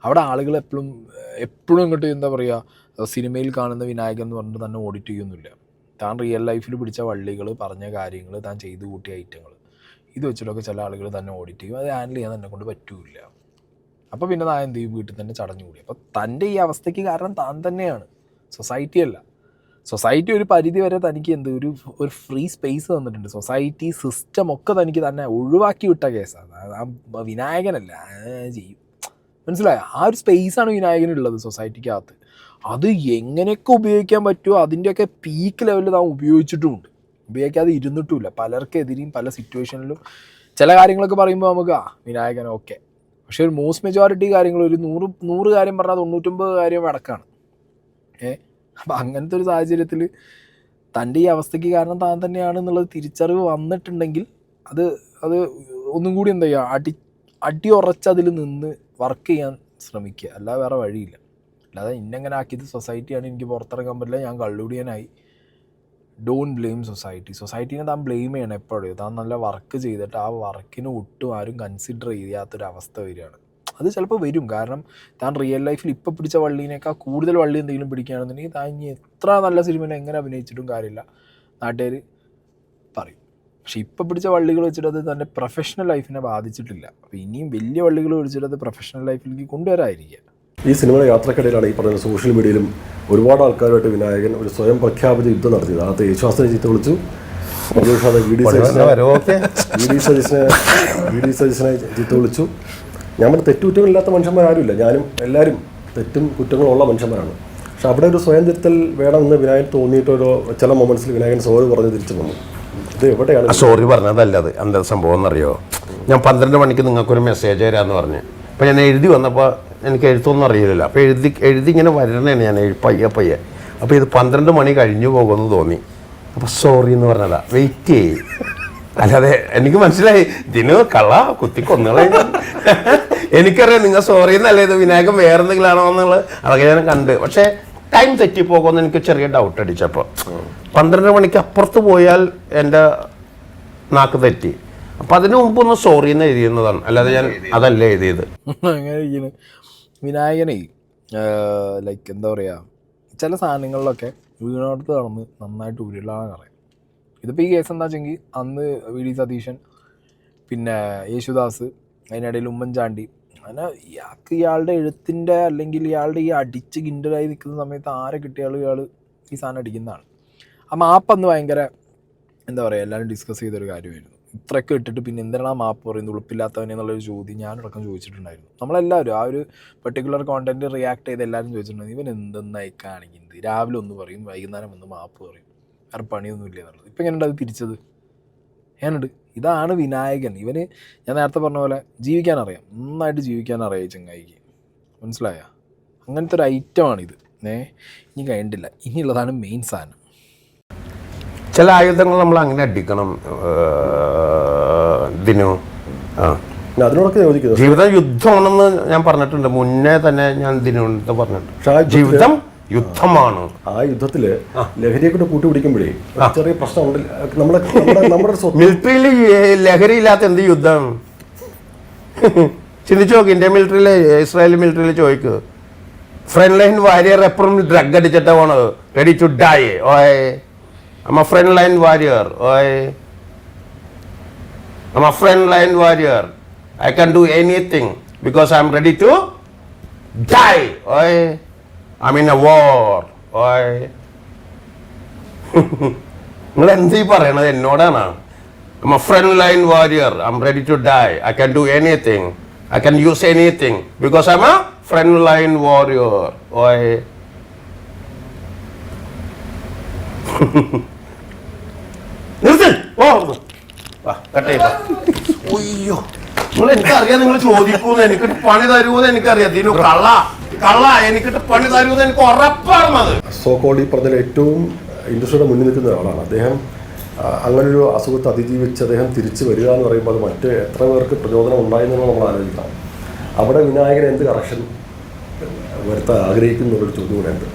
അവിടെ ആളുകൾ എപ്പോഴും ഇങ്ങോട്ട് എന്താ പറയുക, സിനിമയിൽ കാണുന്ന വിനായകൻ എന്ന് പറഞ്ഞിട്ട് തന്നെ ഓഡിറ്റ് ചെയ്യുന്നില്ല. താൻ റിയൽ ലൈഫിൽ പിടിച്ച വള്ളികൾ, പറഞ്ഞ കാര്യങ്ങൾ, താൻ ചെയ്തു കൂട്ടിയ ഐറ്റങ്ങൾ, ഇത് വെച്ചിട്ടൊക്കെ ചില ആളുകൾ തന്നെ ഓഡിറ്റ് ചെയ്യും. അത് ഹാൻഡിൽ ചെയ്യാൻ തന്നെ കൊണ്ട് പറ്റൂല. അപ്പോൾ പിന്നെ താൻ എന്ത് ചെയ്യും? വീട്ടിൽ തന്നെ ചടഞ്ഞു കൂടി. അപ്പോൾ തൻ്റെ ഈ അവസ്ഥയ്ക്ക് കാരണം താൻ തന്നെയാണ്, സൊസൈറ്റി അല്ല. സൊസൈറ്റി ഒരു പരിധി വരെ തനിക്ക് ഒരു ഫ്രീ സ്പേസ് തന്നിട്ടുണ്ട്. സൊസൈറ്റി സിസ്റ്റം ഒക്കെ തനിക്ക് തന്നെ ഒഴിവാക്കി വിട്ട കേസാണ്. ആ വിനായകനല്ല ചെയ്യും, മനസ്സിലായോ? ആ ഒരു സ്പേസാണ് വിനായകനുള്ളത് സൊസൈറ്റിക്കകത്ത്. അത് എങ്ങനെയൊക്കെ ഉപയോഗിക്കാൻ പറ്റുമോ അതിൻ്റെയൊക്കെ പീക്ക് ലെവലിൽ താൻ ഉപയോഗിച്ചിട്ടുമുണ്ട്, ഉപയോഗിക്കാതെ ഇരുന്നിട്ടുമില്ല. പലർക്കെതിരെയും പല സിറ്റുവേഷനിലും ചില കാര്യങ്ങളൊക്കെ പറയുമ്പോൾ നമുക്ക് വിനായകൻ ഓക്കെ. പക്ഷേ ഒരു മോസ്റ്റ് മെജോറിറ്റി കാര്യങ്ങൾ, ഒരു 100 കാര്യം പറഞ്ഞാൽ 99 കാര്യം അടക്കാണ്. അപ്പം അങ്ങനത്തെ ഒരു സാഹചര്യത്തിൽ തൻ്റെ ഈ അവസ്ഥയ്ക്ക് കാരണം താൻ തന്നെയാണ് എന്നുള്ളത് തിരിച്ചറിവ് വന്നിട്ടുണ്ടെങ്കിൽ അത് ഒന്നും കൂടി എന്താ ചെയ്യുക, അടി ഉറച്ച് അതിൽ നിന്ന് വർക്ക് ചെയ്യാൻ ശ്രമിക്കുക. അല്ലാതെ വേറെ വഴിയില്ല. അല്ലാതെ ഇന്നെങ്ങനെ ആക്കിയത് സൊസൈറ്റിയാണ്, എനിക്ക് പുറത്തിറങ്ങാൻ പറ്റില്ല, ഞാൻ കള്ളുടിയനായി. Don't blame society. സൊസൈറ്റീനെ താൻ ബ്ലെയിം ചെയ്യണം എപ്പോഴും. താൻ നല്ല വർക്ക് ചെയ്തിട്ട് ആ വർക്കിന് ഒട്ടും ആരും കൺസിഡർ ചെയ്യാത്തൊരവസ്ഥ വരികയാണ്. അത് ചിലപ്പോൾ വരും. കാരണം താൻ റിയൽ ലൈഫിൽ ഇപ്പോൾ പിടിച്ച വള്ളീനേക്കാൾ കൂടുതൽ വള്ളി എന്തെങ്കിലും പിടിക്കുകയാണെന്നുണ്ടെങ്കിൽ താൻ ഇനി എത്ര നല്ല സിനിമയിൽ എങ്ങനെ അഭിനയിച്ചിട്ടും കാര്യമില്ല, നാട്ടുകാർ പറയും. പക്ഷെ ഇപ്പോൾ പിടിച്ച വള്ളികൾ വെച്ചിട്ട് അത് തൻ്റെ പ്രൊഫഷണൽ ലൈഫിനെ ബാധിച്ചിട്ടില്ല. അപ്പോൾ ഇനിയും വലിയ വള്ളികൾ പിടിച്ചിട്ട് അത് പ്രൊഫഷണൽ ലൈഫിലേക്ക് കൊണ്ടുവരാതിരിക്കുക. ഈ സിനിമയുടെ യാത്രക്കിടയിലാണ് ഈ പറയുന്ന സോഷ്യൽ മീഡിയയിലും ഒരുപാട് ആൾക്കാരുമായിട്ട് വിനായകൻ ഒരു സ്വയം പ്രഖ്യാപിത യുദ്ധം നടത്തിയത്. അകത്ത് യേശുദാസിനെ ചീത്ത വിളിച്ചു, വി ഡി സതീശനെ ചീത്ത വിളിച്ചു. ഞാൻ തെറ്റുകുറ്റങ്ങളില്ലാത്ത മനുഷ്യന്മാരാരുമില്ല, ഞാനും എല്ലാവരും തെറ്റും കുറ്റങ്ങളുള്ള മനുഷ്യന്മാരാണ്. പക്ഷെ അവിടെ ഒരു സ്വയം തിരുത്തൽ വേണമെന്ന് വിനായകൻ തോന്നിയിട്ടൊരു ചില മൊമെന്റ്സിൽ വിനായകൻ സോറി പറഞ്ഞ് തിരിച്ചു വന്നു. ഇത് എവിടെയാണ് സോറി പറഞ്ഞതല്ല? അത് എന്താ സംഭവം എന്നറിയോ? ഞാൻ 12 മണിക്ക് നിങ്ങൾക്കൊരു മെസ്സേജ് തരാമെന്ന് പറഞ്ഞ്, അപ്പോൾ ഞാൻ എഴുതി വന്നപ്പോൾ എനിക്ക് എഴുത്തൊന്നും അറിയില്ലല്ലോ. അപ്പോൾ എഴുതി ഇങ്ങനെ വരണേണ് ഞാൻ പയ്യെ. അപ്പോൾ ഇത് 12 മണി കഴിഞ്ഞു പോകുമെന്ന് തോന്നി. അപ്പോൾ സോറി എന്ന് പറഞ്ഞതാ. വെയിറ്റ് ചെയ്യ്, അല്ലാതെ എനിക്ക് മനസ്സിലായി ദിനു കള്ള കുത്തി കൊന്നുകളെ. എനിക്കറിയാം നിങ്ങൾ സോറി എന്നല്ലേ ഇത് വിനായകൻ വേറെ എന്തെങ്കിലും ആണോ എന്നുള്ളത്, അതൊക്കെ ഞാൻ കണ്ട്. പക്ഷേ ടൈം തെറ്റിപ്പോകുമെന്ന് എനിക്ക് ചെറിയ ഡൗട്ട് അടിച്ചപ്പോൾ 12 മണിക്ക് അപ്പുറത്ത് പോയാൽ എൻ്റെ നാക്ക് തെറ്റി. അപ്പം അതിനു മുമ്പ് ഒന്ന് സോറി എന്ന് എഴുതിയിരുന്നതാണ്, അല്ലാതെ ഞാൻ അതല്ല എഴുതിയത്. അങ്ങനെ ഇരിക്കുന്നു വിനായകനെ. ലൈക്ക് എന്താ പറയുക, ചില സാധനങ്ങളിലൊക്കെ വീണോടത്ത് നടന്ന് നന്നായിട്ട് ഉരുളാന്ന് പറയാം. ഇതിപ്പോൾ ഈ കേസ് എന്താ വെച്ചെങ്കിൽ അന്ന് വി ഡി സതീശൻ, പിന്നെ യേശുദാസ്, അതിനിടയിൽ ഉമ്മൻചാണ്ടി, അങ്ങനെ ഇയാളുടെ എഴുത്തിൻ്റെ അല്ലെങ്കിൽ ഇയാളുടെ ഈ അടിച്ച് കിൻഡലായി നിൽക്കുന്ന സമയത്ത് ആരെ കിട്ടിയാലും ഇയാൾ ഈ സാധനം അടിക്കുന്നതാണ്. ആ മാപ്പ് അന്ന് ഭയങ്കര എന്താ പറയുക, എല്ലാവരും ഡിസ്കസ് ചെയ്തൊരു കാര്യമായിരുന്നു. ഇത്രയൊക്കെ ഇട്ടിട്ട് പിന്നെ എന്തിനാണ് ആ മാപ്പ് പറയുന്നത്, ഉളുപ്പില്ലാത്തവനെ എന്നുള്ളൊരു ചോദ്യം ഞാനടക്കം ചോദിച്ചിട്ടുണ്ടായിരുന്നു. നമ്മളെല്ലാവരും ആ ഒരു പെർട്ടിക്കുലർ കോണ്ടന്റ് റിയാക്ട് ചെയ്ത് എല്ലാവരും ചോദിച്ചിട്ടുണ്ടായിരുന്നു, ഇവൻ എന്തെന്നായി കാണിക്കുന്നത്, രാവിലെ ഒന്ന് പറയും വൈകുന്നേരം ഒന്ന് മാപ്പ് പറയും, വേറെ പണിയൊന്നും ഇല്ല എന്നുള്ളത്. ഇപ്പം എങ്ങനെയുണ്ട് അത് തിരിച്ചത്? ഞാനുണ്ട്. ഇതാണ് വിനായകൻ. ഇവന് ഞാൻ നേരത്തെ പറഞ്ഞ പോലെ ജീവിക്കാൻ അറിയാം, നന്നായിട്ട് ജീവിക്കാൻ അറിയാം ചങ്ങായിക്ക്, മനസ്സിലായ? അങ്ങനത്തെ ഒരു ഐറ്റമാണിത്. ഇനി കഴിഞ്ഞിട്ടില്ല, ഇനിയുള്ളതാണ് മെയിൻ സാധനം. ചില ആയുധങ്ങൾ നമ്മൾ അങ്ങനെ അടിക്കണം ദിനു. അതിനോടൊക്കെ യോജിക്കുന്നു. ജീവിതം യുദ്ധമാണെന്ന് ഞാൻ പറഞ്ഞിട്ടുണ്ട്, മുന്നേ തന്നെ ഞാൻ ദിനുവിനടുത്ത് പറഞ്ഞിട്ടുണ്ട്. ജീവിതം യുദ്ധമാണ്. ആ യുദ്ധത്തില് ലഹരിയെ കൂടെ കൂട്ടുപിടിക്കുമ്പോഴേ ചെറിയ പ്രശ്നമുണ്ട്. നമ്മുടെ മിലിറ്ററിയിൽ ലഹരി ഇല്ലാത്ത എന്ത് യുദ്ധം? ചിന്തിച്ചു നോക്ക്. ഇന്ത്യൻ മിലിറ്ററിയിൽ, ഇസ്രായേൽ മിലിറ്ററിയിൽ ചോദിക്കുക, ഫ്രണ്ട് ലൈൻ വാരിയർ എപ്പോഴും ഡ്രഗ് അടിച്ചിട്ടാ പോണത്, റെഡി ടു ഡൈ. ഓയ് I'm a front line warrior. I'm a front line warrior. I can do anything because I'm ready to die. I'm in a war. നിങ്ങൾ എന്ത് പറയണത് എന്നോടാണ്? I'm a front line warrior. I'm ready to die. I can do anything. I can use anything because I'm a front line warrior. അയ്യോ, നിങ്ങൾ എനിക്കറിയാം നിങ്ങൾ ചോദിക്കൂന്ന്, എനിക്കിട്ട് പണി തരുമെന്ന് എനിക്കറിയാം. ഇതിനു കള്ള എനിക്കിട്ട് പണി തരുമെന്ന് എനിക്ക് ഉറപ്പാണ്. അത് സോക്കോൾ ഈ പറഞ്ഞ ഏറ്റവും ഇൻഡസ്ട്രിയുടെ മുന്നിൽ നിൽക്കുന്ന ഒരാളാണ് അദ്ദേഹം. അങ്ങനൊരു അസുഖത്തെ അതിജീവിച്ച് അദ്ദേഹം തിരിച്ചു വരിക എന്ന് പറയുമ്പോൾ അത് മറ്റ് എത്ര പേർക്ക് പ്രചോദനം ഉണ്ടായെന്നുള്ള നമ്മൾ ആലോചിക്കണം. അവിടെ വിനായകൻ എന്ത് കറക്ഷൻ വരുത്താൻ ആഗ്രഹിക്കുന്നുള്ളൊരു ചോദ്യം കൂടെ ഉണ്ട്.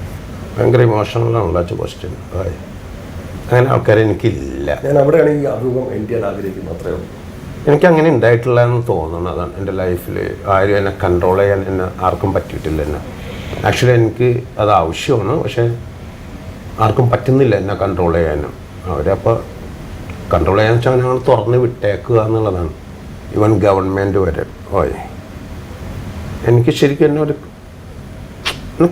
ഭയങ്കര ഇമോഷണലാണുള്ള ക്വസ്റ്റ്യൻ. അങ്ങനെ ആൾക്കാരെ എനിക്കില്ല. ഞാൻ അവിടെയാണ് ഈ അഭിമുഖം എൻ്റെ ആഗ്രഹിക്കുന്നത്, അത്രയേ ഉള്ളൂ. എനിക്കങ്ങനെ ഉണ്ടായിട്ടില്ല എന്ന് തോന്നുന്നു. അതാണ് എൻ്റെ ലൈഫിൽ ആരും എന്നെ കൺട്രോൾ ചെയ്യാൻ എന്നെ ആർക്കും പറ്റിയിട്ടില്ല. എന്നെ ആക്ച്വലി എനിക്ക് അത് ആവശ്യമാണ്, പക്ഷേ ആർക്കും പറ്റുന്നില്ല എന്നെ കൺട്രോൾ ചെയ്യാനും. അവരപ്പോൾ കൺട്രോൾ ചെയ്യാന്ന് വെച്ചാൽ ഞങ്ങൾ തുറന്ന് വിട്ടേക്കുക എന്നുള്ളതാണ്. ഈവൻ ഗവൺമെൻറ് വരെ എനിക്ക് ശരിക്കും എന്നെ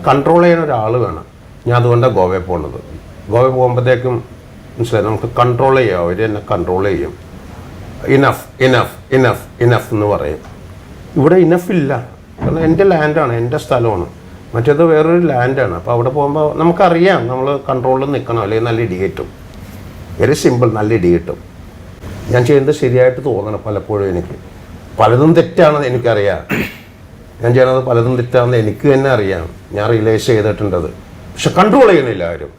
കൺട്രോൾ ചെയ്യാൻ ഒരാൾ വേണം. ഞാൻ അതുകൊണ്ടാണ് ഗോവയിൽ പോകുന്നത്. ഗോവയിൽ പോകുമ്പോഴത്തേക്കും മനസ്സിലായി, നമുക്ക് കൺട്രോൾ ചെയ്യാം, അവർ എന്നെ കൺട്രോൾ ചെയ്യും. ഇനഫ് ഇനഫ് ഇനഫ് ഇനഫ് എന്ന് പറയും. ഇവിടെ ഇനഫ് ഇല്ല, കാരണം എൻ്റെ ലാൻഡാണ്, എൻ്റെ സ്ഥലമാണ്. മറ്റേത് വേറൊരു ലാൻഡാണ്. അപ്പോൾ അവിടെ പോകുമ്പോൾ നമുക്കറിയാം നമ്മൾ കൺട്രോളിൽ നിൽക്കണം, അല്ലെങ്കിൽ നല്ല ഇടി കിട്ടും. വെരി സിമ്പിൾ, നല്ല ഇടി കിട്ടും. ഞാൻ ചെയ്യുന്നത് ശരിയായിട്ട് തോന്നണം പലപ്പോഴും. എനിക്ക് പലതും തെറ്റാണെന്ന് എനിക്കറിയാം, ഞാൻ ചെയ്യുന്നത് പലതും തെറ്റാണെന്ന് എനിക്ക് തന്നെ അറിയാം. ഞാൻ റിയലൈസ് ചെയ്തിട്ടുണ്ടത്, പക്ഷെ കൺട്രോൾ ചെയ്യണില്ല ആരും.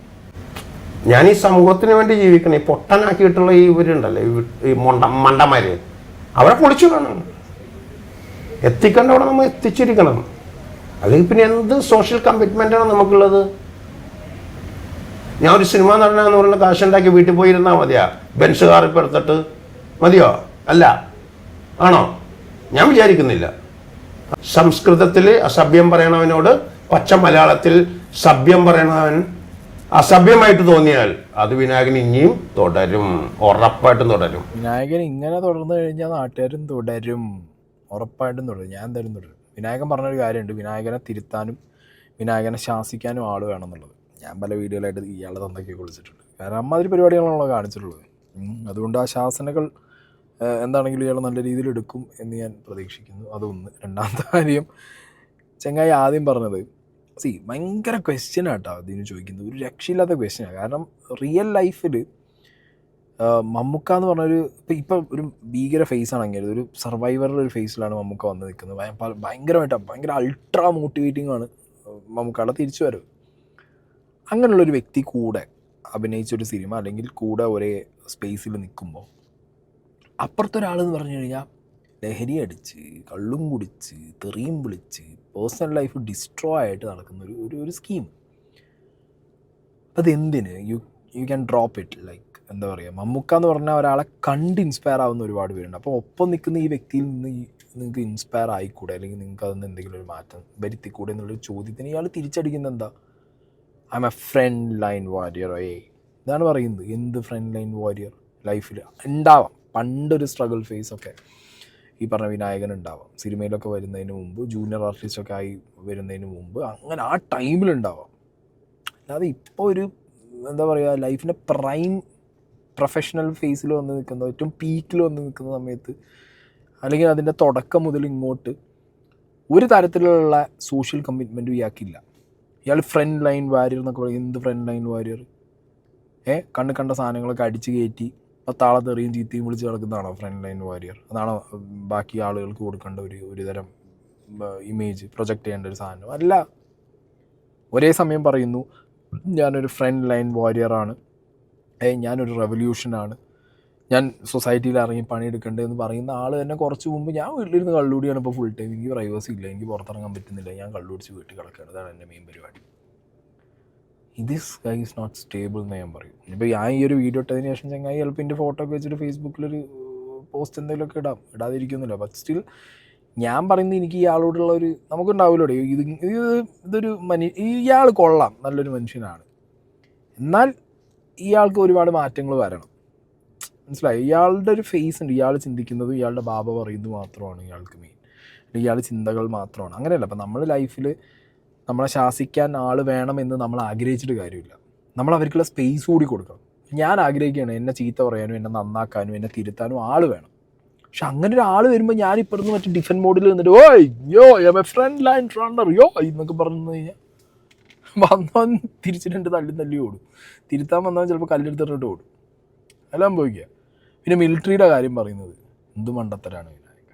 ഞാൻ ഈ സമൂഹത്തിന് വേണ്ടി ജീവിക്കണം. ഈ പൊട്ടനാക്കിയിട്ടുള്ള ഈ ഇവരുണ്ടല്ലോ, ഈ മണ്ടന്മാര്, അവരെ പൊളിച്ചു കാണണം. എത്തിക്കേണ്ടവിടെ നമ്മൾ എത്തിച്ചിരിക്കണം. അല്ലെങ്കിൽ പിന്നെ എന്ത് സോഷ്യൽ കമ്മിറ്റ്മെൻ്റാണ് നമുക്കുള്ളത്? ഞാൻ ഒരു സിനിമ നടനാന്ന് പറയുന്ന കാശുണ്ടാക്കി വീട്ടിൽ പോയിരുന്നാൽ മതിയാ? ബെൻസ് കാറിൽ പെടുത്തിട്ട് മതിയോ? അല്ല, ആണോ? ഞാൻ വിചാരിക്കുന്നില്ല. സംസ്കൃതത്തിൽ അസഭ്യം പറയണവനോട് പച്ച മലയാളത്തിൽ സഭ്യം പറയണവൻ അസഭ്യമായിട്ട് തോന്നിയാൽ അത് വിനായകൻ ഇനിയും തുടരും, ഉറപ്പായിട്ടും തുടരും. വിനായകൻ ഇങ്ങനെ തുടർന്നു കഴിഞ്ഞാൽ നാട്ടുകാരും തുടരും, ഉറപ്പായിട്ടും തുടരും. ഞാൻ എന്തായാലും തുടരും. വിനായകൻ പറഞ്ഞൊരു കാര്യമുണ്ട്, വിനായകനെ തിരുത്താനും വിനായകനെ ശാസിക്കാനും ആൾ വേണമെന്നുള്ളത്. ഞാൻ പല വീഡിയോയിലായിട്ട് ഇയാളെ തന്നൊക്കെ വിളിച്ചിട്ടുണ്ട്. കാരണം അമ്മാതിരി പരിപാടികളാണല്ലോ കാണിച്ചിട്ടുള്ളത്. അതുകൊണ്ട് ആ ശാസനകൾ എന്താണെങ്കിലും ഇയാൾ നല്ല രീതിയിൽ എടുക്കും എന്ന് ഞാൻ പ്രതീക്ഷിക്കുന്നു. അതൊന്ന്. രണ്ടാമത്തെ കാര്യം, ചങ്ങായി ആദ്യം പറഞ്ഞത് ഭയങ്കര ക്വസ്റ്റ്യനാട്ടോ അതിന് ചോദിക്കുന്നത്. ഒരു രക്ഷയില്ലാത്ത ക്വസ്റ്റ്യനാണ്. കാരണം റിയൽ ലൈഫിൽ മമ്മൂക്ക എന്ന് പറഞ്ഞൊരു ഇപ്പം ഒരു ഭീകര ഫേസ് ആണെങ്കിൽ ഒരു സർവൈവറിൻ്റെ ഒരു ഫേസിലാണ് മമ്മൂക്ക വന്ന് നിൽക്കുന്നത്. ഭയങ്കരമായിട്ടാണ്, ഭയങ്കര അൾട്രാ മോട്ടിവേറ്റിംഗ് ആണ് മമ്മൂക്കയുടെ തിരിച്ചു വരവ്. അങ്ങനെയുള്ളൊരു വ്യക്തി കൂടെ അഭിനയിച്ചൊരു സിനിമ അല്ലെങ്കിൽ കൂടെ ഒരേ സ്പേസിൽ നിൽക്കുമ്പോൾ അപ്പുറത്തൊരാളെന്ന് പറഞ്ഞു കഴിഞ്ഞാൽ ലഹരി അടിച്ച് കള്ളും കുടിച്ച് തെറിയും വിളിച്ച് പേഴ്സണൽ ലൈഫ് ഡിസ്ട്രോയ് ആയിട്ട് നടക്കുന്ന ഒരു സ്കീം. അതെന്തിന് you can drop it. Like എന്താ പറയുക, മമ്മൂക്ക എന്ന് പറഞ്ഞാൽ ഒരാളെ കണ്ട് ഇൻസ്പയർ ആവുന്ന ഒരുപാട് പേരുണ്ട്. അപ്പോൾ ഒപ്പം നിൽക്കുന്ന ഈ വ്യക്തിയിൽ നിന്ന് നിങ്ങൾക്ക് ഇൻസ്പയർ ആയിക്കൂടെ, അല്ലെങ്കിൽ നിങ്ങൾക്ക് അതിന് എന്തെങ്കിലും ഒരു മാറ്റം വരുത്തിക്കൂടെ എന്നുള്ളൊരു ചോദ്യത്തിന് ഇയാൾ തിരിച്ചടിക്കുന്നത് എന്താ, I'm a front line warrior. ഇതാണ് പറയുന്നത്. എന്ത് ഫ്രണ്ട് ലൈൻ വാരിയർ? ലൈഫിൽ ഉണ്ടാവാം, പണ്ടൊരു സ്ട്രഗിൾ ഫേസ് ഒക്കെ ഈ പറഞ്ഞ വിനായകൻ ഉണ്ടാവാം, സിനിമയിലൊക്കെ വരുന്നതിന് മുമ്പ്, ജൂനിയർ ആർട്ടിസ്റ്റൊക്കെ ആയി വരുന്നതിന് മുമ്പ്, അങ്ങനെ ആ ടൈമിലുണ്ടാവാം. അല്ലാതെ ഇപ്പോൾ ഒരു എന്താ പറയുക, ലൈഫിൻ്റെ പ്രൈം പ്രൊഫഷണൽ ഫേസിൽ വന്ന് നിൽക്കുന്ന, ഏറ്റവും പീക്കിൽ വന്ന് നിൽക്കുന്ന സമയത്ത്, അല്ലെങ്കിൽ അതിൻ്റെ തുടക്കം മുതൽ ഇങ്ങോട്ട് ഒരു തരത്തിലുള്ള സോഷ്യൽ കമ്മിറ്റ്മെൻറ്റും ഇയാൾക്കില്ല. ഇയാൾ ഫ്രണ്ട് ലൈൻ വാരിയർ എന്നൊക്കെ പറയും. എന്ത് ഫ്രണ്ട് ലൈൻ വാരിയർ? കണ്ട സാധനങ്ങളൊക്കെ അടിച്ച് കയറ്റി താളത്തെറിയും ചീത്തയും വിളിച്ച് നടക്കുന്നതാണോ ഫ്രണ്ട് ലൈൻ വാരിയർ? അതാണോ ബാക്കി ആളുകൾക്ക് കൊടുക്കേണ്ട ഒരു തരം ഇമേജ് പ്രൊജക്റ്റ് ചെയ്യേണ്ട ഒരു സാധനം? അല്ല. ഒരേ സമയം പറയുന്നു ഞാനൊരു ഫ്രണ്ട് ലൈൻ വാരിയറാണ്, ഞാനൊരു റെവല്യൂഷനാണ്, ഞാൻ സൊസൈറ്റിയിൽ ഇറങ്ങി പണിയെടുക്കേണ്ടതെന്ന് പറയുന്ന ആൾ തന്നെ കുറച്ച് മുമ്പ് ഞാൻ വീട്ടിലിരുന്ന് കള്ളുകൂടിയാണ് ഇപ്പോൾ ഫുൾ ടൈം, എനിക്ക് പ്രൈവസി ഇല്ല, എനിക്ക് പുറത്തിറങ്ങാൻ പറ്റുന്നില്ല, ഞാൻ കള്ളുപിടിച്ച് വീട്ടിൽ കിടക്കുകയാണ്, അതാണ് എൻ്റെ മെയിൻ പരിപാടി. This guy is not stable എന്ന് ഞാൻ പറയും. ഇപ്പോൾ ഞാൻ ഈ ഒരു വീഡിയോ ഇട്ടതിന് ശേഷം ചങ്ങായി ചിലപ്പോൾ എൻ്റെ ഫോട്ടോ ഒക്കെ വെച്ചിട്ട് ഫേസ്ബുക്കിലൊരു പോസ്റ്റ് എന്തെങ്കിലുമൊക്കെ ഇടാതിരിക്കുന്നില്ല. ബട്ട് സ്റ്റിൽ ഞാൻ പറയുന്നത് എനിക്ക് ഇയാളോടുള്ള ഒരു നമുക്കുണ്ടാവില്ലേ ഇതൊരു ഇയാൾ കൊള്ളാം, നല്ലൊരു മനുഷ്യനാണ്, എന്നാൽ ഇയാൾക്ക് ഒരുപാട് മാറ്റങ്ങൾ വരണം. മനസ്സിലായി? ഇയാളുടെ ഒരു ഫേസ് ഉണ്ട്, ഇയാൾ ചിന്തിക്കുന്നതും ഇയാളുടെ ബാബ പറയുന്നത് മാത്രമാണ് ഇയാൾക്ക് മെയിൻ, ഇയാൾ ചിന്തകൾ മാത്രമാണ്. അങ്ങനെയല്ല. അപ്പം നമ്മൾ ലൈഫിൽ നമ്മളെ ശാസിക്കാൻ ആൾ വേണമെന്ന് നമ്മൾ ആഗ്രഹിച്ചിട്ട് കാര്യമില്ല, നമ്മൾ അവർക്കുള്ള സ്പേസ് കൂടി കൊടുക്കണം. ഞാൻ ആഗ്രഹിക്കുകയാണ് എന്നെ ചീത്ത പറയാനും എന്നെ നന്നാക്കാനും എന്നെ തിരുത്താനും ആൾ വേണം. പക്ഷെ അങ്ങനെ ഒരു ആൾ വരുമ്പോൾ ഞാനിപ്പോഴൊന്ന് മറ്റേ ഡിഫൻസ് മോഡിൽ നിന്നിട്ട് M a front line runner എന്നൊക്കെ പറഞ്ഞു കഴിഞ്ഞാൽ വന്നവൻ തിരിച്ചിട്ട് തല്ലി ഓടും. തിരുത്താൻ വന്നവൻ ചിലപ്പോൾ കല്ലെടുത്തിട്ട് ഓടും. എല്ലാം പോയിക്കുക. പിന്നെ മിലിറ്ററിയുടെ കാര്യം പറയുന്നത് എന്ത് മണ്ടത്തരാണ് വിനായക.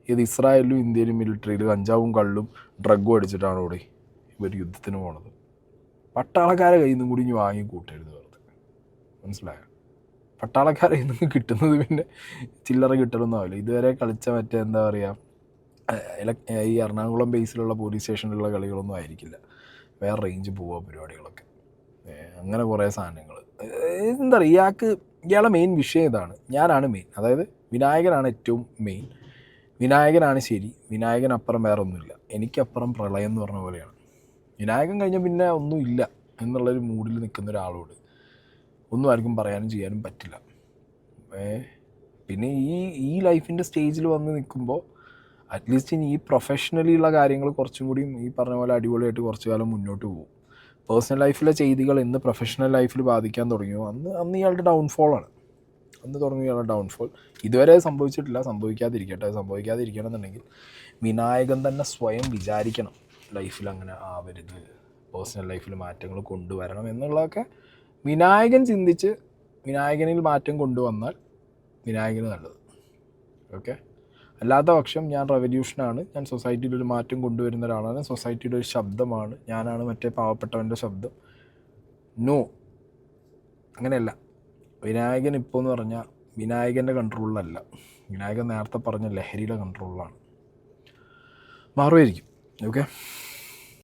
ഇത് ഇസ്രായേലിലും ഇന്ത്യയിലും മിലിറ്ററിയിൽ കഞ്ചാവും കള്ളും ഡ്രഗും അടിച്ചിട്ടാണ് ഇവിടെ ഇവർ യുദ്ധത്തിന് പോണത്. പട്ടാളക്കാരെ കയ്യിൽ നിന്നും കൂടി ഇനി വാങ്ങി കൂട്ടരുത് വെറുതെ. മനസ്സിലായോ? പട്ടാളക്കാരെ കയ്യിൽ നിന്ന് കിട്ടുന്നത് പിന്നെ ചില്ലറ കിട്ടലൊന്നും ആവില്ല. ഇതുവരെ കളിച്ച മറ്റേ എന്താ പറയുക, ഈ എറണാകുളം ബേസിലുള്ള പോലീസ് സ്റ്റേഷനിലുള്ള കളികളൊന്നും ആയിരിക്കില്ല. വേറെ റേഞ്ച് പോവുക പരിപാടികളൊക്കെ. അങ്ങനെ കുറേ സാധനങ്ങൾ. എന്താ പറയുക, ഇയാളെ മെയിൻ വിഷയം ഇതാണ്. ഞാനാണ് മെയിൻ, അതായത് വിനായകനാണ് ഏറ്റവും മെയിൻ. വിനായകനാണ് ശരി, വിനായകനപ്പുറം വേറെ ഒന്നുമില്ല, എനിക്കപ്പുറം പ്രളയം എന്ന് പറഞ്ഞ പോലെയാണ്. വിനായകൻ കഴിഞ്ഞാൽ പിന്നെ ഒന്നുമില്ല എന്നുള്ളൊരു മൂഡിൽ നിൽക്കുന്ന ഒരാളോട് ഒന്നും ആർക്കും പറയാനും ചെയ്യാനും പറ്റില്ല. പിന്നെ ഈ ലൈഫിൻ്റെ സ്റ്റേജിൽ വന്ന് നിൽക്കുമ്പോൾ അറ്റ്ലീസ്റ്റ് ഇനി ഈ പ്രൊഫഷണലിയുള്ള കാര്യങ്ങൾ കുറച്ചും കൂടിയും ഈ പറഞ്ഞ പോലെ അടിപൊളിയായിട്ട് കുറച്ച് കാലം മുന്നോട്ട് പോകും. പേഴ്സണൽ ലൈഫിലെ ചെയ്തികൾ എന്ന് പ്രൊഫഷണൽ ലൈഫിൽ ബാധിക്കാൻ തുടങ്ങിയോ അന്ന് ഇയാളുടെ ഡൗൺഫോളാണ്. അന്ന് തുടങ്ങിയ ഇയാളുടെ ഡൗൺഫോൾ. ഇതുവരെ സംഭവിച്ചിട്ടില്ല, സംഭവിക്കാതിരിക്കട്ടെ. സംഭവിക്കാതിരിക്കണമെന്നുണ്ടെങ്കിൽ വിനായകൻ തന്നെ സ്വയം വിചാരിക്കണം ലൈഫിൽ അങ്ങനെ ആവരുത്, പേഴ്സണൽ ലൈഫിൽ മാറ്റങ്ങൾ കൊണ്ടുവരണം എന്നുള്ളതൊക്കെ വിനായകൻ ചിന്തിച്ച് വിനായകനിൽ മാറ്റം കൊണ്ടുവന്നാൽ വിനായകന് നല്ലത്. ഓക്കെ. അല്ലാത്ത പക്ഷം ഞാൻ റെവല്യൂഷനാണ്, ഞാൻ സൊസൈറ്റിയിലൊരു മാറ്റം കൊണ്ടുവരുന്ന ഒരാളാണ്, സൊസൈറ്റിയുടെ ഒരു ശബ്ദമാണ്, ഞാനാണ് മറ്റേ പാവപ്പെട്ടവൻ്റെ ശബ്ദം. നോ, അങ്ങനെയല്ല. വിനായകൻ ഇപ്പോൾ എന്ന് പറഞ്ഞാൽ വിനായകൻ്റെ കൺട്രോളിലല്ല, വിനായകൻ നേരത്തെ പറഞ്ഞ ലഹരിയുടെ കൺട്രോളിലാണ്. മാറുമായിരിക്കും. ഓക്കെ.